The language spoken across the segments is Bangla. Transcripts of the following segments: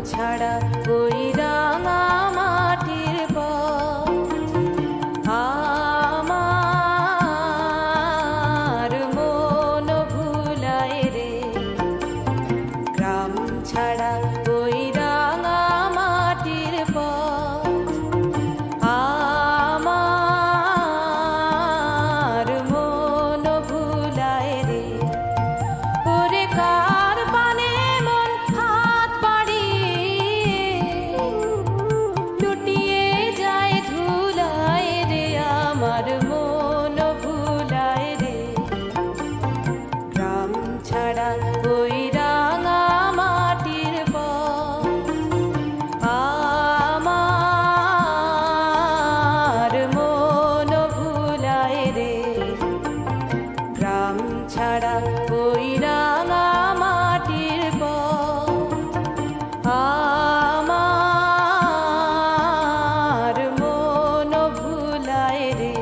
ছাড়া ওই রাঙা মাটির পথ আমার মন ভুলায় রে। গ্রাম ছাড়া ওই রাঙা মাটির পথ আমার মন ভুলায় রে। ওরে কার পানে মন হাত বাড়িয়ে লুটিয়ে যায় ধুলায় রে, আমার মন ভুলায় রে। গ্রাম ছাড়া ওই রাঙা মাটির পথ আমার মন ভুলায় রে। গ্রাম ছাড়া ওই রাঙা মাটির পথ আমার মন ভুলায় রে।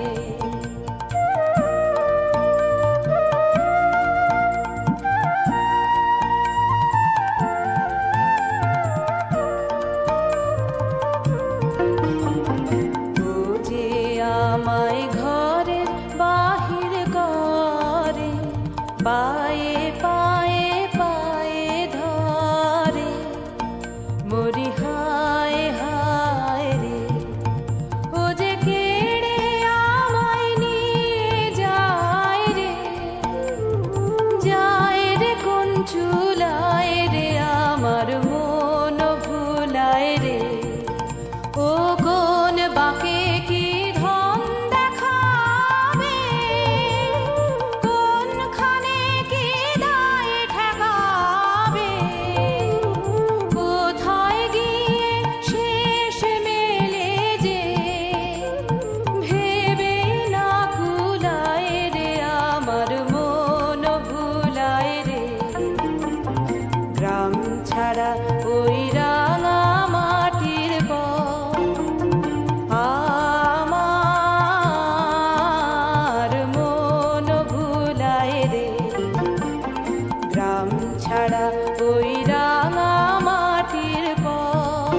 ও যে আমায় ঘরের বাহির করে, পায়ে পায়ে পায়ে ধরে, মরি হায় হায় রে। ও যে কেড়ে আমায় নিয়ে যায় রে, যায় রে কোন চুলায় রে, আমার মন ভুলায় রে। ও কোন বাঁকে কি ধন দেখাবে, কোনখানে কি দায় ঠেকাবে, কোথায় গিয়ে শেষ মেলে যে ভেবে না কুলায় রে, আমার মন ভুলায় রে। গ্রাম ছাড়া ওই রাঙা মাটির পথ আমার মন ভুলায় রে। গ্রাম ছাড়া ওই রাঙা মাটির পথ